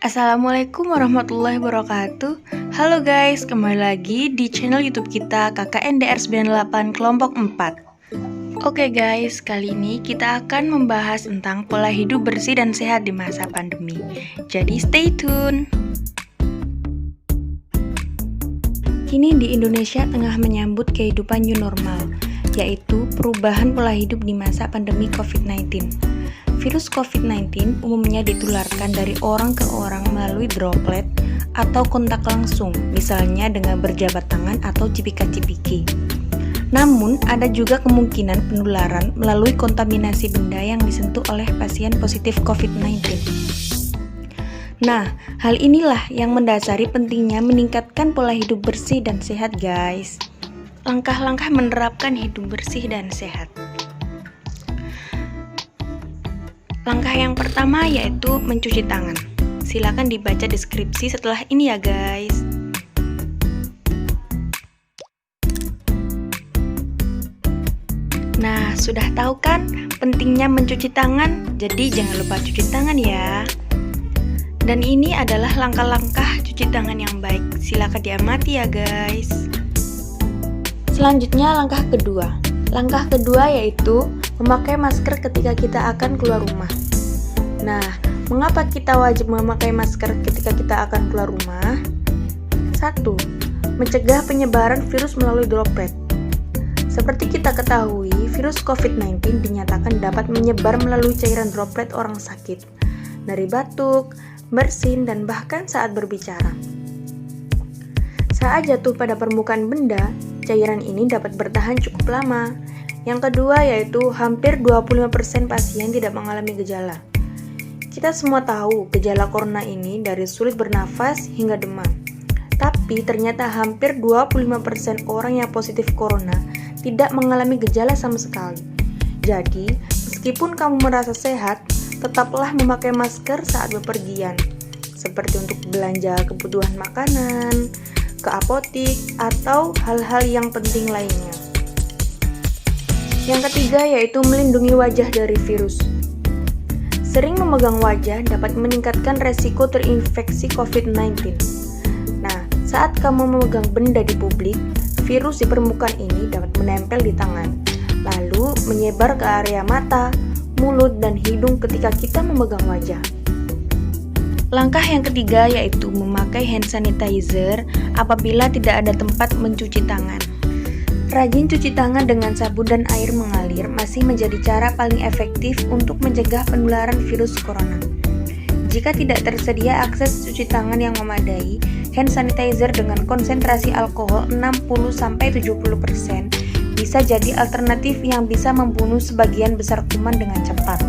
Assalamualaikum warahmatullahi wabarakatuh. Halo guys, kembali lagi di channel YouTube kita KKNDR 98 kelompok 4. Oke guys, kali ini kita akan membahas tentang pola hidup bersih dan sehat di masa pandemi. Jadi stay tune. Kini di Indonesia tengah menyambut kehidupan new normal, yaitu perubahan pola hidup di masa pandemi COVID-19. Virus COVID-19 umumnya ditularkan dari orang ke orang melalui droplet atau kontak langsung, misalnya dengan berjabat tangan atau cipika-cipiki. Namun, ada juga kemungkinan penularan melalui kontaminasi benda yang disentuh oleh pasien positif COVID-19. Nah, hal inilah yang mendasari pentingnya meningkatkan pola hidup bersih dan sehat, guys. Langkah-langkah menerapkan hidup bersih dan sehat. Langkah yang pertama yaitu mencuci tangan. Silakan dibaca deskripsi setelah ini ya guys. Nah, sudah tahu kan pentingnya mencuci tangan? Jadi jangan lupa cuci tangan ya. Dan ini adalah langkah-langkah cuci tangan yang baik. Silakan diamati ya guys. Selanjutnya langkah kedua. Langkah kedua yaitu memakai masker ketika kita akan keluar rumah. Nah, mengapa kita wajib memakai masker ketika kita akan keluar rumah? 1. Mencegah penyebaran virus melalui droplet. Seperti kita ketahui, virus COVID-19 dinyatakan dapat menyebar melalui cairan droplet orang sakit, dari batuk, bersin, dan bahkan saat berbicara. Saat jatuh pada permukaan benda, cairan ini dapat bertahan cukup lama. Yang kedua yaitu hampir 25% pasien tidak mengalami gejala. Kita semua tahu gejala corona ini dari sulit bernafas hingga demam. Tapi ternyata hampir 25% orang yang positif corona tidak mengalami gejala sama sekali. Jadi, meskipun kamu merasa sehat, tetaplah memakai masker saat bepergian. Seperti untuk belanja kebutuhan makanan, ke apotik, atau hal-hal yang penting lainnya. Yang ketiga yaitu melindungi wajah dari virus. Sering memegang wajah dapat meningkatkan resiko terinfeksi COVID-19. Nah, saat kamu memegang benda di publik, virus di permukaan ini dapat menempel di tangan, lalu menyebar ke area mata, mulut, dan hidung ketika kita memegang wajah. Langkah yang ketiga yaitu memakai hand sanitizer apabila tidak ada tempat mencuci tangan. Rajin cuci tangan dengan sabun dan air mengalir masih menjadi cara paling efektif untuk mencegah penularan virus corona. Jika tidak tersedia akses cuci tangan yang memadai, hand sanitizer dengan konsentrasi alkohol 60-70% bisa jadi alternatif yang bisa membunuh sebagian besar kuman dengan cepat.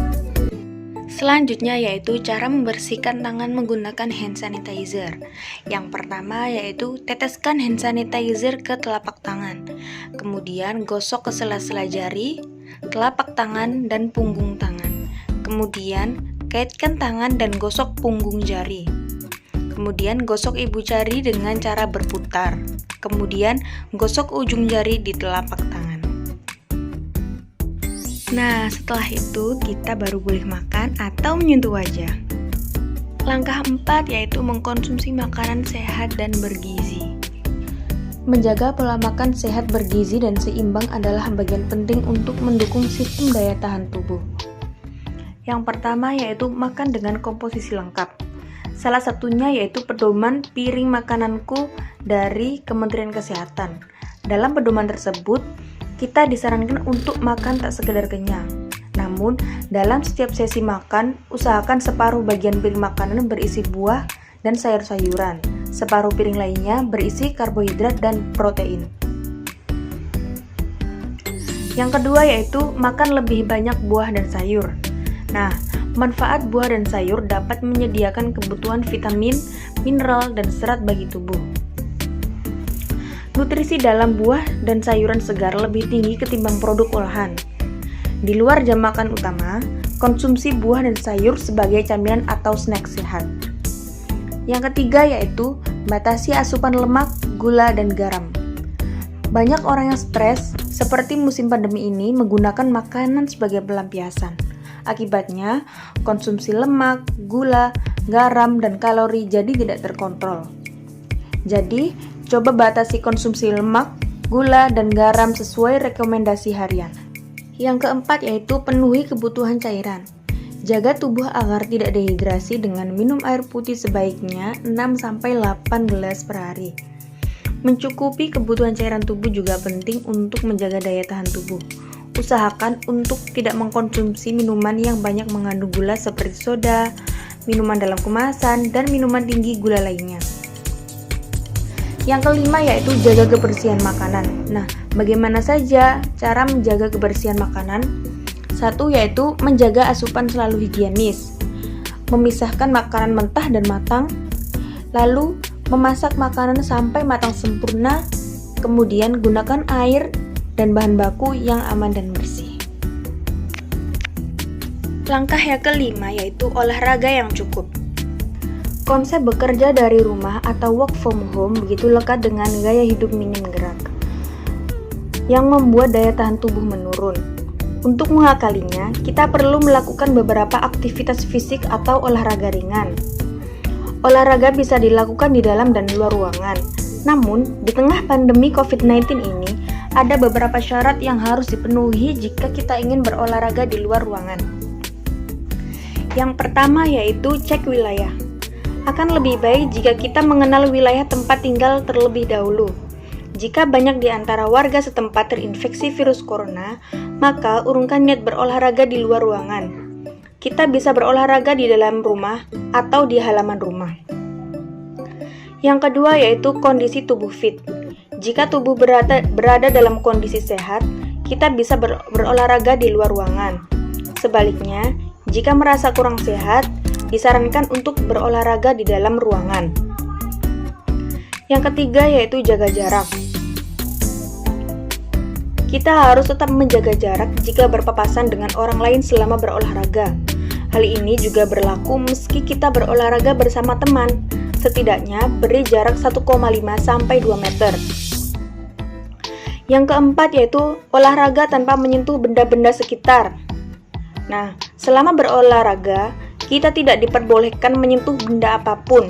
Selanjutnya yaitu cara membersihkan tangan menggunakan hand sanitizer. Yang pertama yaitu teteskan hand sanitizer ke telapak tangan. Kemudian gosok ke sela-sela jari, telapak tangan, dan punggung tangan. Kemudian kaitkan tangan dan gosok punggung jari. Kemudian gosok ibu jari dengan cara berputar. Kemudian gosok ujung jari di telapak tangan. Nah, setelah itu kita baru boleh makan atau menyentuh wajah. Langkah 4 yaitu mengkonsumsi makanan sehat dan bergizi. Menjaga pola makan sehat, bergizi, dan seimbang adalah bagian penting untuk mendukung sistem daya tahan tubuh. Yang pertama yaitu makan dengan komposisi lengkap. Salah satunya yaitu pedoman piring makananku dari Kementerian Kesehatan. Dalam pedoman tersebut, kita disarankan untuk makan tak sekedar kenyang. Namun, dalam setiap sesi makan, usahakan separuh bagian piring makanan berisi buah dan sayur-sayuran. Separuh piring lainnya berisi karbohidrat dan protein. Yang kedua yaitu makan lebih banyak buah dan sayur. Nah, manfaat buah dan sayur dapat menyediakan kebutuhan vitamin, mineral, dan serat bagi tubuh. Nutrisi dalam buah dan sayuran segar lebih tinggi ketimbang produk olahan. Di luar jam makan utama, konsumsi buah dan sayur sebagai camilan atau snack sehat. Yang ketiga yaitu batasi asupan lemak, gula, dan garam. Banyak orang yang stres seperti musim pandemi ini menggunakan makanan sebagai pelampiasan. Akibatnya, konsumsi lemak, gula, garam, dan kalori jadi tidak terkontrol. Jadi, coba batasi konsumsi lemak, gula, dan garam sesuai rekomendasi harian. Yang keempat yaitu penuhi kebutuhan cairan. Jaga tubuh agar tidak dehidrasi dengan minum air putih sebaiknya 6-8 gelas per hari. Mencukupi kebutuhan cairan tubuh juga penting untuk menjaga daya tahan tubuh. Usahakan untuk tidak mengkonsumsi minuman yang banyak mengandung gula seperti soda, minuman dalam kemasan, dan minuman tinggi gula lainnya. Yang kelima yaitu jaga kebersihan makanan. Nah, bagaimana saja cara menjaga kebersihan makanan? Satu yaitu menjaga asupan selalu higienis, memisahkan makanan mentah dan matang, lalu memasak makanan sampai matang sempurna, kemudian gunakan air dan bahan baku yang aman dan bersih. Langkah yang kelima yaitu olahraga yang cukup. Konsep bekerja dari rumah atau work from home begitu lekat dengan gaya hidup minim gerak, yang membuat daya tahan tubuh menurun. Untuk mengakalinya, kita perlu melakukan beberapa aktivitas fisik atau olahraga ringan. Olahraga bisa dilakukan di dalam dan luar ruangan. Namun, di tengah pandemi COVID-19 ini, ada beberapa syarat yang harus dipenuhi jika kita ingin berolahraga di luar ruangan. Yang pertama yaitu cek wilayah. Akan lebih baik jika kita mengenal wilayah tempat tinggal terlebih dahulu. Jika banyak di antara warga setempat terinfeksi virus corona, maka urungkan niat berolahraga di luar ruangan. Kita bisa berolahraga di dalam rumah atau di halaman rumah. Yang kedua yaitu kondisi tubuh fit. Jika tubuh berada dalam kondisi sehat, kita bisa berolahraga di luar ruangan. Sebaliknya, jika merasa kurang sehat, disarankan untuk berolahraga di dalam ruangan. Yang ketiga yaitu jaga jarak. Kita harus tetap menjaga jarak jika berpapasan dengan orang lain selama berolahraga. Hal ini juga berlaku meski kita berolahraga bersama teman. Setidaknya beri jarak 1,5 sampai 2 meter. Yang keempat yaitu olahraga tanpa menyentuh benda-benda sekitar. Nah, selama berolahraga, kita tidak diperbolehkan menyentuh benda apapun.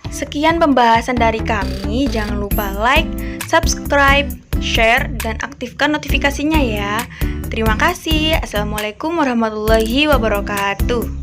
Sekian pembahasan dari kami. Jangan lupa like, subscribe, share, dan aktifkan notifikasinya ya. Terima kasih. Assalamualaikum warahmatullahi wabarakatuh.